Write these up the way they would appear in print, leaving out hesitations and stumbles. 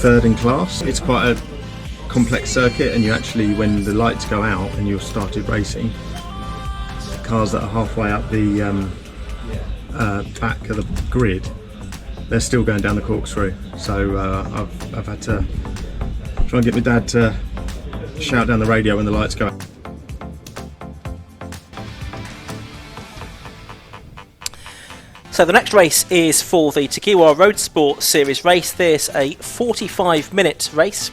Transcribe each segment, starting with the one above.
third in class. It's quite a complex circuit, and you actually, when the lights go out and you've started racing, the cars that are halfway up the back of the grid, they're still going down the corkscrew. So I've had to try and get my dad to shout down the radio when the lights go out. So the next race is for the Takiwa Roadsports Series race. There's a 45-minute race.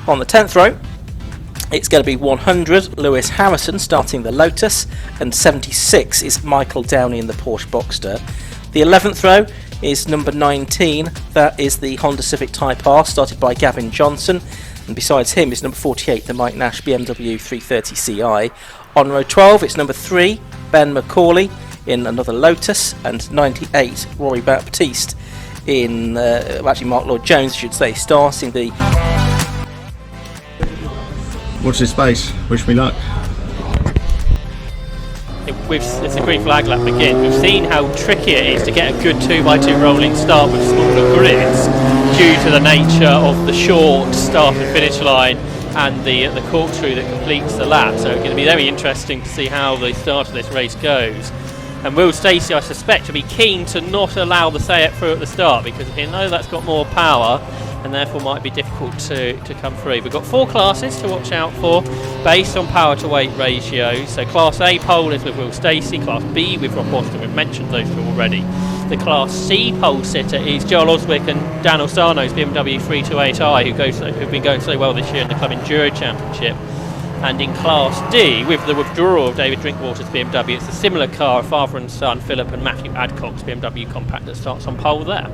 On the 10th row, it's going to be 100, Lewis Harrison starting the Lotus, and 76 is Michael Downey in the Porsche Boxster. The 11th row is number 19, that is the Honda Civic Type R, started by Gavin Johnson, and besides him is number 48, the Mike Nash BMW 330 Ci. On row 12, it's number 3, Ben McCauley in another Lotus, and 98, Rory Baptiste in, actually Mark Lloyd Jones, I should say, starting the... Watch this space, wish me luck. As the green flag lap begins, we've seen how tricky it is to get a good 2x2 rolling start with smaller grids due to the nature of the short start and finish line and the corkscrew that completes the lap. So it's going to be very interesting to see how the start of this race goes. And Will Stacey, I suspect, will be keen to not allow the Sept through at the start, because he knows that's got more power and therefore might be difficult to come through. We've got 4 classes to watch out for based on power to weight ratio. So Class A pole is with Will Stacey, Class B with Rob Boston, we've mentioned those two already. The Class C pole sitter is Joel Oswick and Dan Osano's BMW 328i, who've been going so well this year in the Club Enduro Championship. And in Class D, with the withdrawal of David Drinkwater's BMW, it's a similar car, father and son, Philip and Matthew Adcock's BMW Compact, that starts on pole there.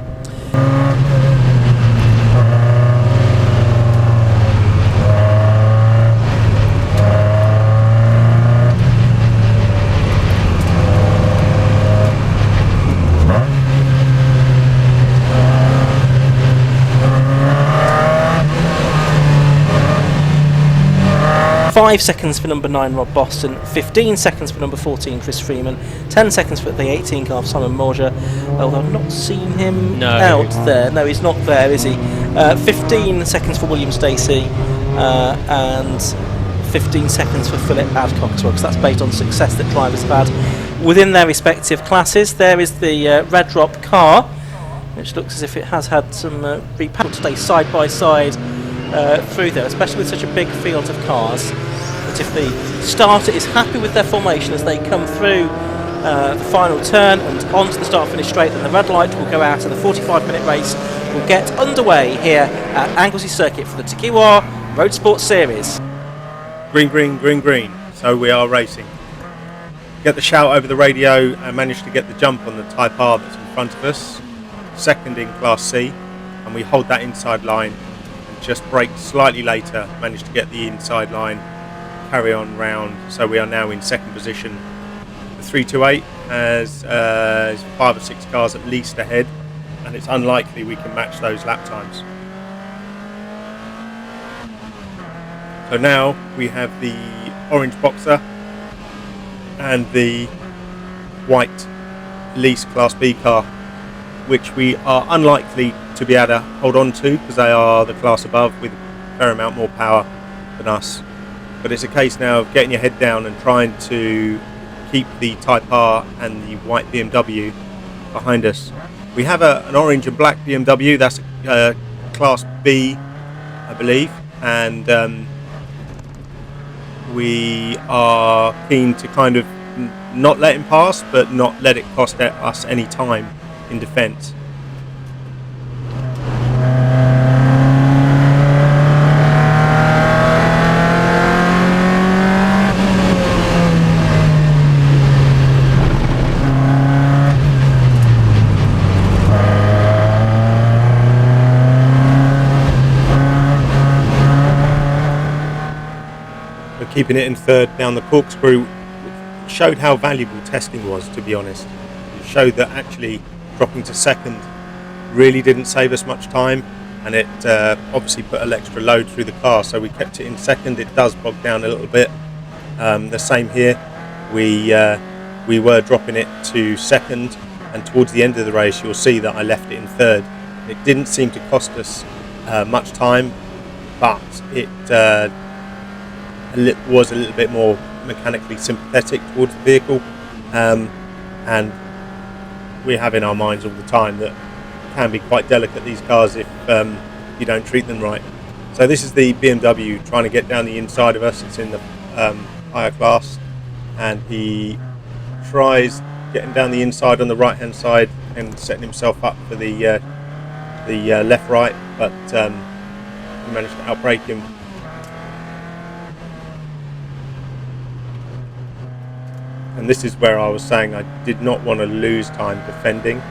5 seconds for number 9 Rob Boston, 15 seconds for number 14 Chris Freeman, 10 seconds for the 18 car of Simon Morger, although I've not seen him out there. No, he's not there, is he? 15 seconds for William Stacey, and 15 seconds for Philip Adcock as well, because that's based on success that drivers have had within their respective classes. There is the Red Drop car, which looks as if it has had some repack to stay side by side through there, especially with such a big field of cars. But if the starter is happy with their formation as they come through the final turn and onto the start finish straight, then the red light will go out and the 45-minute race will get underway here at Anglesey Circuit for the Takiwa Roadsports Series. Green, green, green, green. So we are racing. Get the shout over the radio and manage to get the jump on the Type R that's in front of us. Second in Class C, and we hold that inside line and just brake slightly later, manage to get the inside line, carry on round. So we are now in second position. The 328 has 5 or 6 cars at least ahead, and it's unlikely we can match those lap times. So now we have the orange Boxer and the white lease Class B car, which we are unlikely to be able to hold on to because they are the class above with a fair amount more power than us. But it's a case now of getting your head down and trying to keep the Type R and the white BMW behind us. We have an orange and black BMW, that's a Class B, I believe, and we are keen to kind of not let him pass, but not let it cost us any time in defence. Keeping it in third down the corkscrew showed how valuable testing was, to be honest. It showed that actually dropping to second really didn't save us much time, and it obviously put an extra load through the car, so we kept it in second. It does bog down a little bit. The same here. We were dropping it to second, and towards the end of the race you'll see that I left it in third. It didn't seem to cost us much time, but it was a little bit more mechanically sympathetic towards the vehicle, and we have in our minds all the time that it can be quite delicate, these cars, if you don't treat them right. So this is the BMW trying to get down the inside of us. It's in the higher class, and he tries getting down the inside on the right hand side and setting himself up for the left right, but we managed to outbrake him. And this is where I was saying I did not want to lose time defending,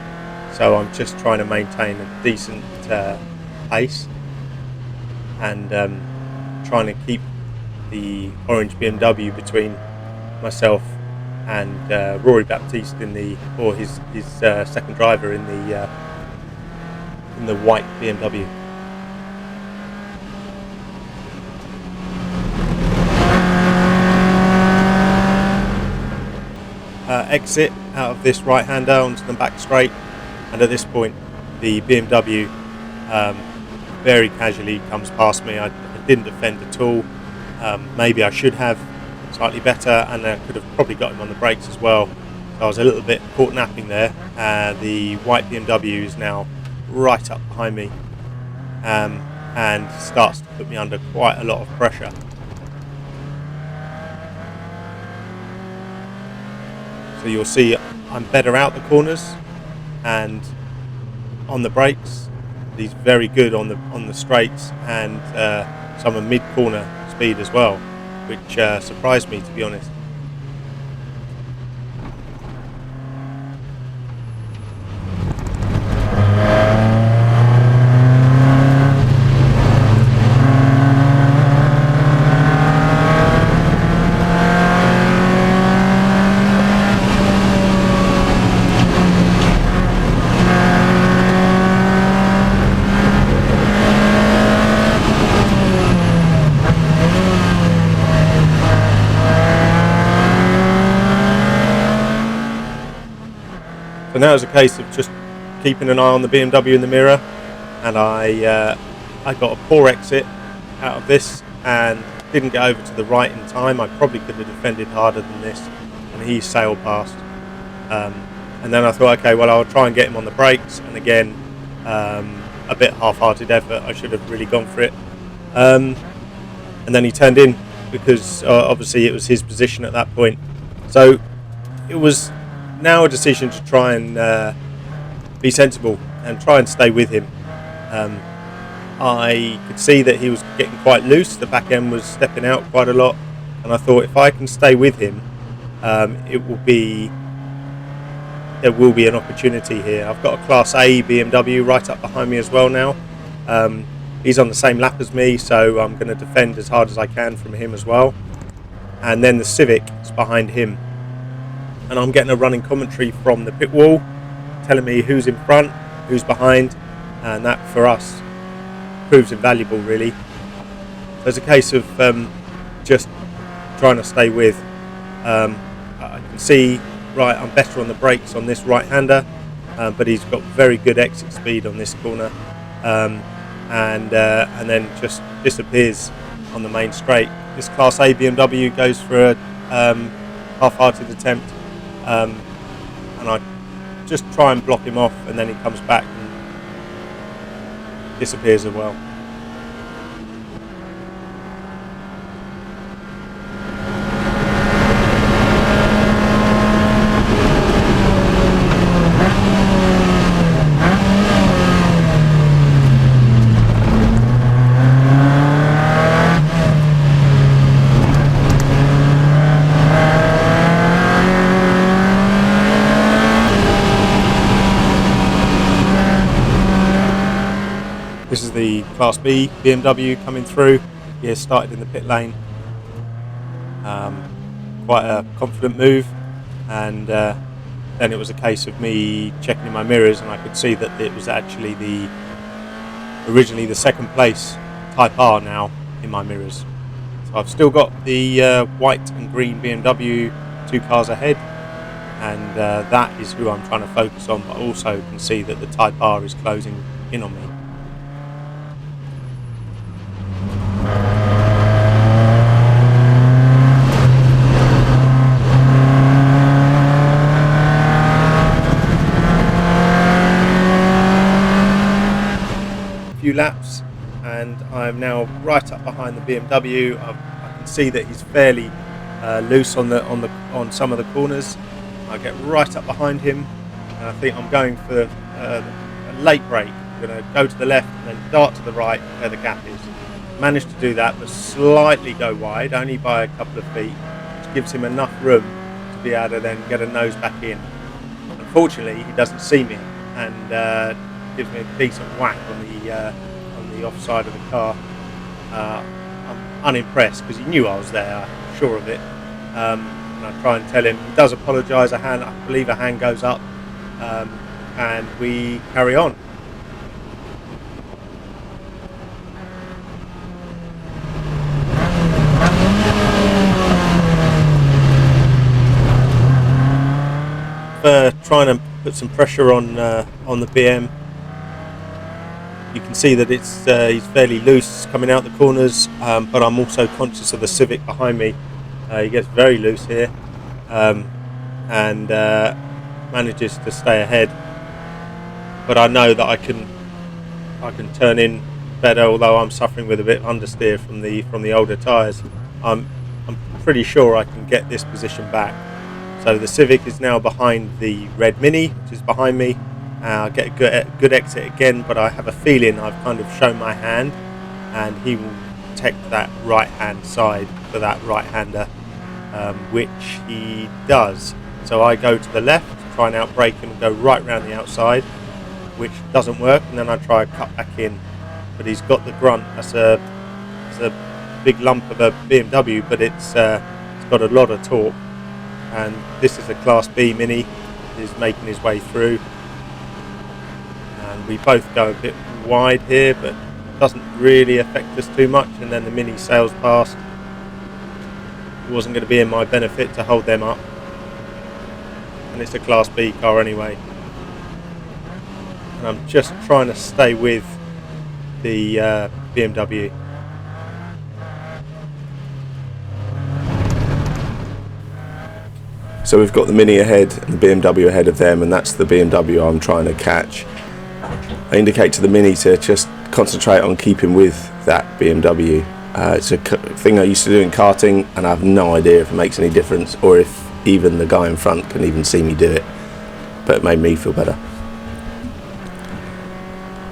so I'm just trying to maintain a decent pace and trying to keep the orange BMW between myself and Rory Baptiste his second driver in the white BMW. Exit out of this right-hander onto the back straight, and at this point the BMW very casually comes past me. I didn't defend at all. Maybe I should have slightly better, and I could have probably got him on the brakes as well. So I was a little bit caught napping there. The white BMW is now right up behind me and starts to put me under quite a lot of pressure. So you'll see I'm better out the corners and on the brakes. He's very good on the straights and some of mid-corner speed as well, which surprised me, to be honest. So now it's a case of just keeping an eye on the BMW in the mirror, and I got a poor exit out of this and didn't get over to the right in time. I probably could have defended harder than this, and he sailed past. And then I thought, okay, well, I'll try and get him on the brakes, and again, a bit half-hearted effort. I should have really gone for it. And then he turned in because obviously it was his position at that point. So it was now a decision to try and be sensible and try and stay with him. I could see that he was getting quite loose. The back end was stepping out quite a lot, and I thought if I can stay with him, there will be an opportunity here. I've got a Class A BMW right up behind me as well now. He's on the same lap as me, so I'm going to defend as hard as I can from him as well. And then the Civic is behind him, and I'm getting a running commentary from the pit wall telling me who's in front, who's behind, and that for us proves invaluable, really. So it's a case of just trying to stay with. I can see, right, I'm better on the brakes on this right-hander, but he's got very good exit speed on this corner, and then just disappears on the main straight. This Class A BMW goes for a half-hearted attempt, and I just try and block him off, and then he comes back and disappears as well. This is the Class B BMW coming through. He has started in the pit lane. Quite a confident move, and then it was a case of me checking in my mirrors, and I could see that it was actually originally the second place Type R now in my mirrors. So I've still got the white and green BMW 2 cars ahead, and that is who I'm trying to focus on, but also can see that the Type R is closing in on me. I'm now right up behind the BMW. I can see that he's fairly loose on some of the corners. I get right up behind him, and I think I'm going for a late brake. I'm going to go to the left and then dart to the right where the gap is. Managed to do that, but slightly go wide, only by a couple of feet, which gives him enough room to be able to then get a nose back in. Unfortunately, he doesn't see me, and gives me a decent whack on the offside of the car. I'm unimpressed because he knew I was there, I'm sure of it. And I try and tell him. He does apologise. I believe a hand goes up, and we carry on. Trying to put some pressure on the BM. You can see that he's fairly loose coming out the corners, but I'm also conscious of the Civic behind me. He gets very loose here, and manages to stay ahead. But I know that I can turn in better, although I'm suffering with a bit of understeer from the older tyres. I'm pretty sure I can get this position back. So the Civic is now behind the red Mini, which is behind me. I'll get a good exit again, but I have a feeling I've kind of shown my hand, and he will protect that right-hand side for that right-hander, which he does. So I go to the left, try and outbrake him and go right round the outside, which doesn't work, and then I try and cut back in. But he's got the grunt. It's a big lump of a BMW, but it's got a lot of torque. And this is a Class B Mini. He's making his way through, and we both go a bit wide here, but it doesn't really affect us too much. And then the Mini sails past. It wasn't going to be in my benefit to hold them up, and it's a Class B car anyway. And I'm just trying to stay with the BMW. So we've got the Mini ahead and the BMW ahead of them, and that's the BMW I'm trying to catch. I indicate to the Mini to just concentrate on keeping with that BMW. It's a thing I used to do in karting, and I have no idea if it makes any difference or if even the guy in front can even see me do it. But it made me feel better.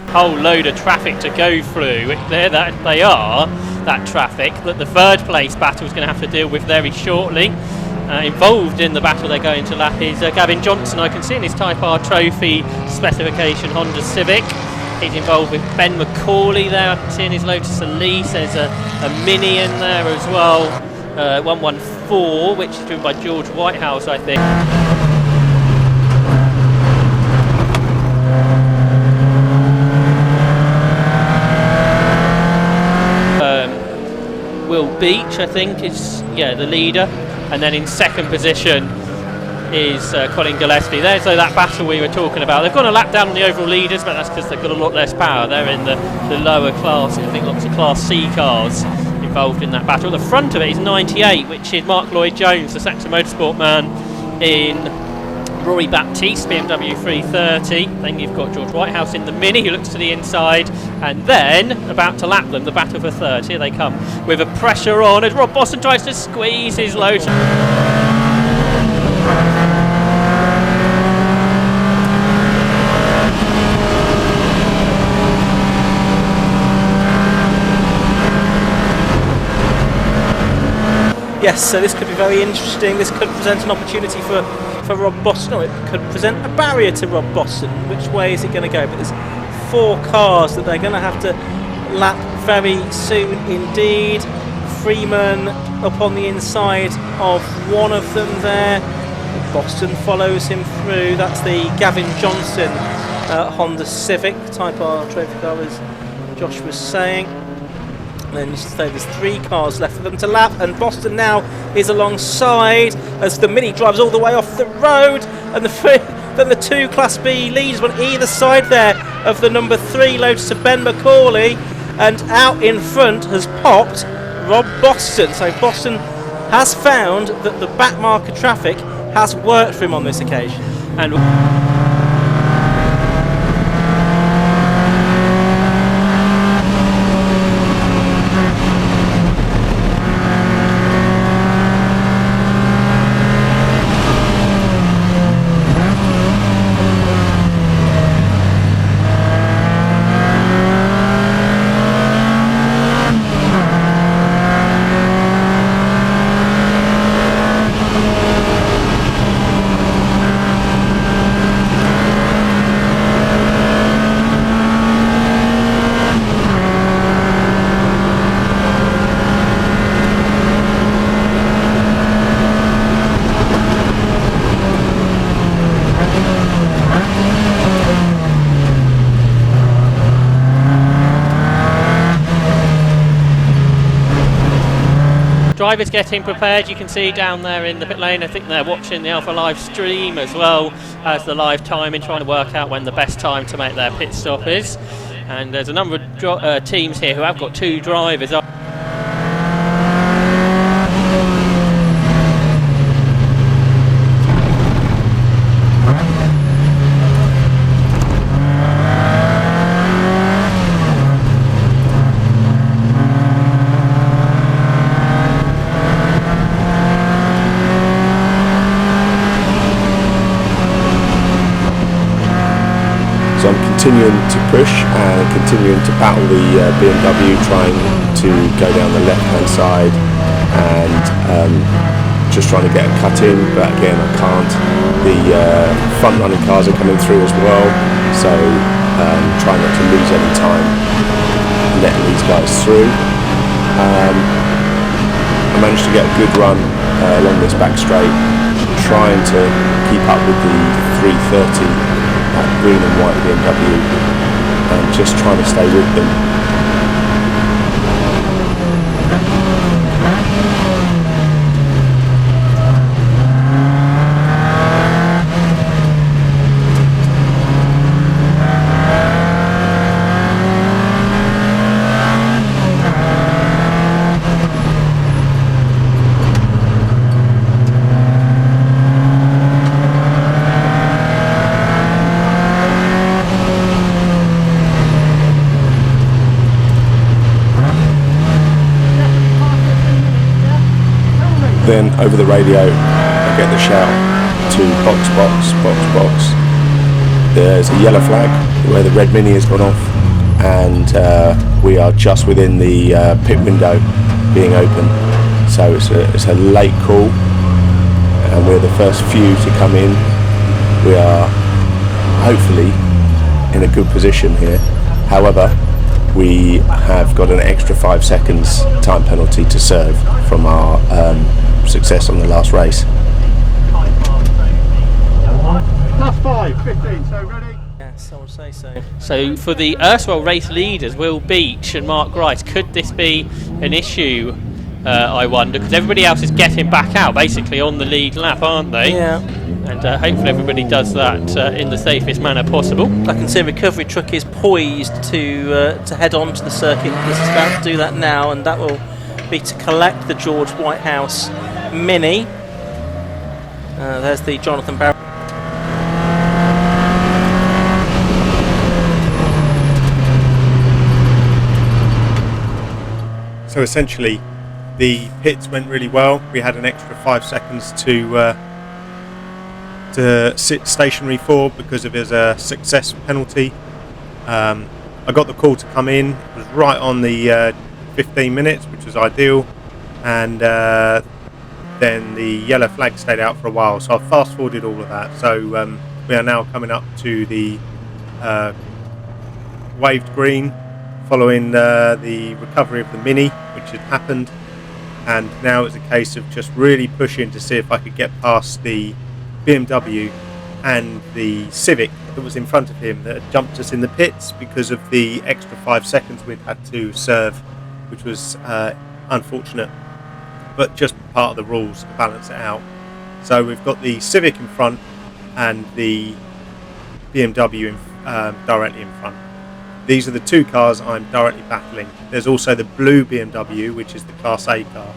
Whole load of traffic to go through. They are that traffic that the third place battle is going to have to deal with very shortly. Involved in the battle they're going to lap is Gavin Johnson. I can see in his Type R trophy specification Honda Civic. He's involved with Ben McCauley there. I can see in his Lotus Elise. There's a Mini in there as well. 114, which is driven by George Whitehouse, I think. Will Beach, I think, is the leader. And then in second position is Colin Gillespie. There's that battle we were talking about. They've gone a lap down on the overall leaders, but that's because they've got a lot less power. They're in the lower class. I think lots of Class C cars involved in that battle. At the front of it is 98, which is Mark Lloyd-Jones, the Saxon Motorsport man, in Rory Baptiste, BMW 330. Then you've got George Whitehouse in the Mini, who looks to the inside, and then about to lap them, the battle for third. Here they come with a pressure on as Rob Boston tries to squeeze his Lotus. Yes, so this could be very interesting. This could present an opportunity for Rob Boston, or it could present a barrier to Rob Boston. Which way is it going to go? But there's 4 cars that they're going to have to lap very soon indeed. Freeman up on the inside of one of them there. Boston follows him through. That's the Gavin Johnson Honda Civic Type R trophy car, as Josh was saying. And then so there's 3 cars left for them to lap, and Boston now is alongside as the Mini drives all the way off the road, and then the 2 Class B leaders on either side there of the number 3 Lotus of Ben McCauley, and out in front has popped Rob Boston. So Boston has found that the back marker traffic has worked for him on this occasion. And drivers getting prepared. You can see down there in the pit lane, I think they're watching the Alpha live stream as well as the live timing, trying to work out when the best time to make their pit stop is. And there's a number of teams here who have got 2 drivers up. So I'm continuing to push and continuing to battle the BMW, trying to go down the left-hand side and just trying to get a cut in, but again I can't. The front-running cars are coming through as well, so trying not to lose any time letting these guys through. I managed to get a good run along this back straight, trying to keep up with the 330 green and white BMW and just trying to stay with them. Then over the radio I get the shout to box, box, box, box. There's a yellow flag where the red Mini has gone off, and we are just within the pit window being open. So it's a late call and we're the first few to come in. We are hopefully in a good position here. However, we have got an extra 5 seconds time penalty to serve from our success on the last race. Plus 5, 15, so ready? Yes, I would say so. So for the erstwhile race leaders, Will Beach and Mark Grice, could this be an issue, I wonder? Because everybody else is getting back out basically on the lead lap, aren't they? Yeah. And hopefully everybody does that in the safest manner possible. I can see a recovery truck is poised to head on to the circuit. It's about to do that now, and that will be to collect the George Whitehouse Mini. There's the Jonathan Barrow. So essentially the pits went really well. We had an extra 5 seconds to sit stationary for because of his success penalty. I got the call to come in. It was right on the 15 minutes, which was ideal, and then the yellow flag stayed out for a while, so I've fast forwarded all of that. So we are now coming up to the waved green following the recovery of the Mini, which had happened, and now it's a case of just really pushing to see if I could get past the BMW and the Civic that was in front of him that had jumped us in the pits because of the extra 5 seconds we'd had to serve, which was unfortunate, but just part of the rules to balance it out. So we've got the Civic in front and the BMW directly in front. These are the 2 cars I'm directly battling. There's also the blue BMW, which is the Class A car.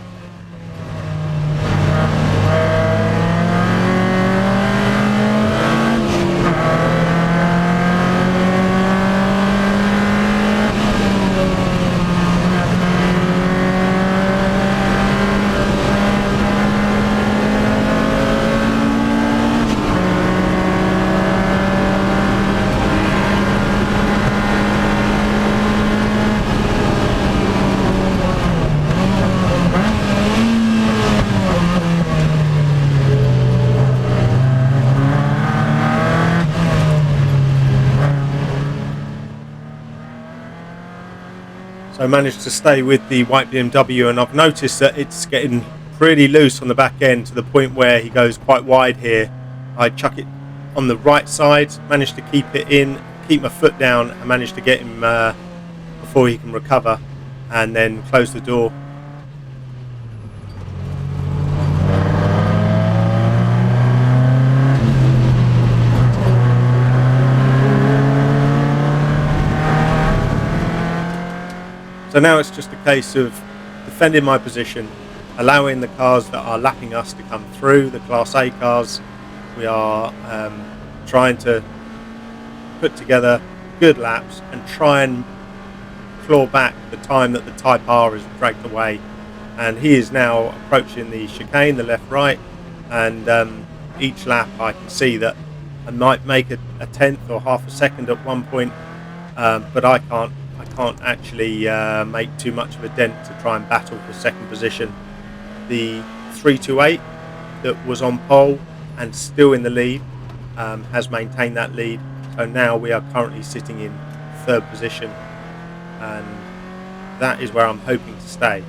So I managed to stay with the white BMW, and I've noticed that it's getting pretty loose on the back end to the point where he goes quite wide here. I chuck it on the right side, managed to keep it in, keep my foot down, and managed to get him before he can recover, and then close the door. So now it's just a case of defending my position, allowing the cars that are lapping us to come through, the Class A cars. We are trying to put together good laps and try and claw back the time that the Type R is dragged away. And he is now approaching the chicane, the left-right, and each lap I can see that I might make a tenth or half a second at one point, but I can't actually make too much of a dent to try and battle for second position. The 328 that was on pole and still in the lead has maintained that lead, so now we are currently sitting in third position, and that is where I'm hoping to stay.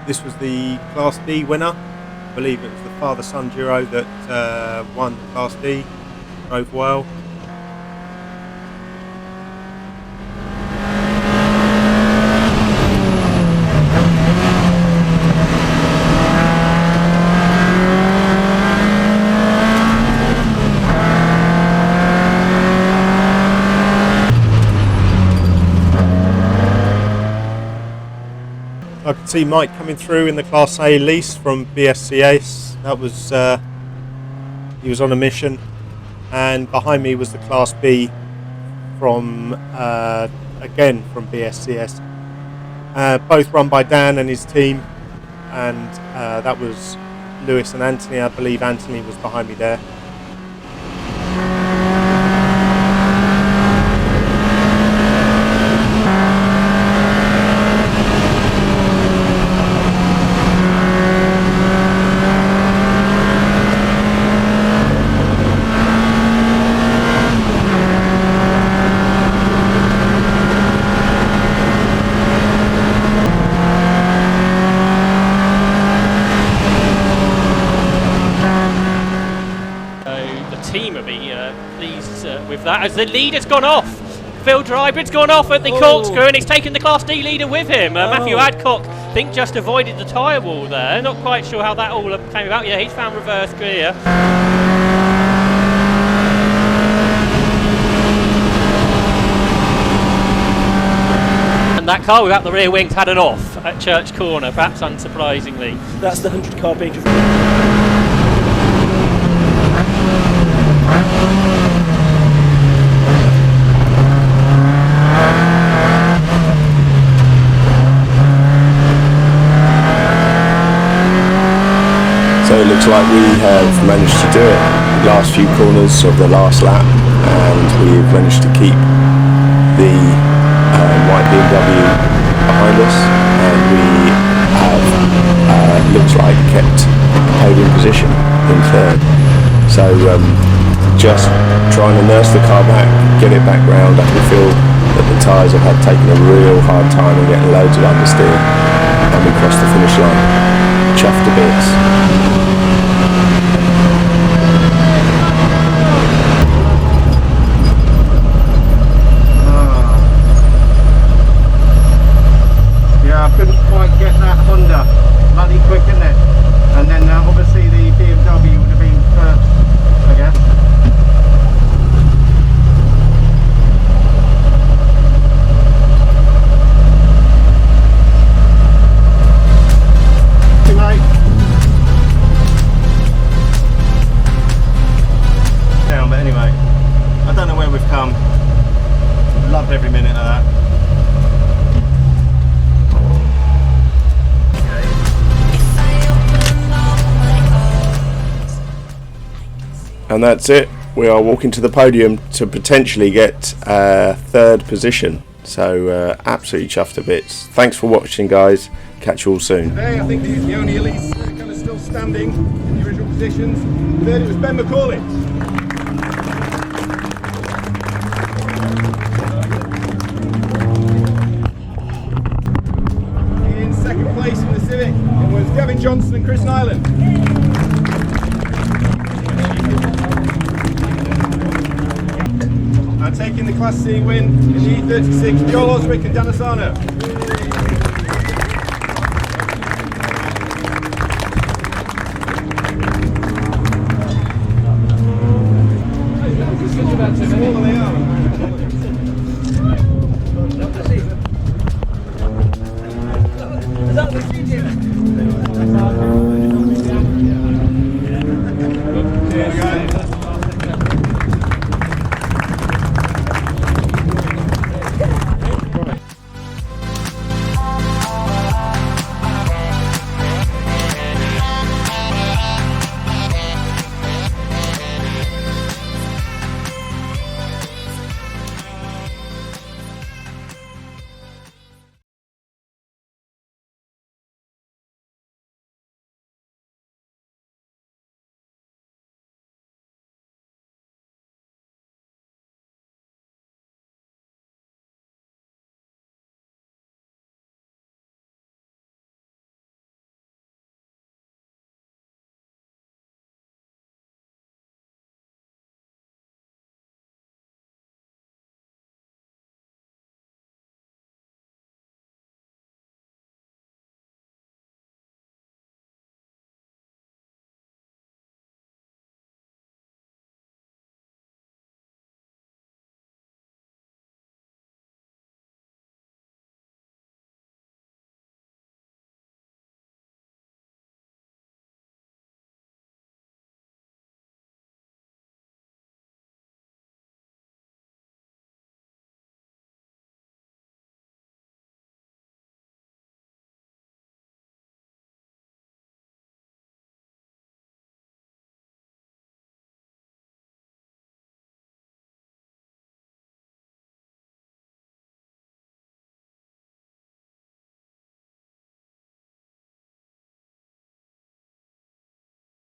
This was the Class D winner. I believe it was the father-son duo that won the Class D, drove well. I could see Mike coming through in the Class A lease from BSCS. That was he was on a mission, and behind me was the Class B from again from BSCS. Both run by Dan and his team, and that was Lewis and Anthony. I believe Anthony was behind me there. That as the leader's gone off. Filter hybrid's gone off at the corkscrew, and he's taken the Class D leader with him. Matthew Adcock, I think, just avoided the tyre wall there. Not quite sure how that all came about. Yeah, he's found reverse gear. And that car without the rear wings had an off at Church Corner, perhaps unsurprisingly. That's the 100 car being driven. So it looks like we have managed to do it. Last few corners of the last lap, and we've managed to keep the white BMW behind us, and we have looks like kept the podium position in third. So just trying to nurse the car back, get it back round. I can feel that the tyres have had taken a real hard time and getting loads of understeer, and we crossed the finish line, chuffed to bits. I couldn't quite get that Honda, bloody quick, isn't it? And then obviously the BMW would have been first, I guess. Good night. Down, but anyway, I don't know where we've come. Loved every minute of that. And that's it. We are walking to the podium to potentially get third position. So absolutely chuffed to bits. Thanks for watching, guys. Catch you all soon. Today, I think the only elites kind of still standing in the original positions. Third, it was Ben McCauley. In second place in the Civic, Ben Johnson and Chris Nyland. And taking the Class C win in the E36, Joel Oswick and Dan Asano.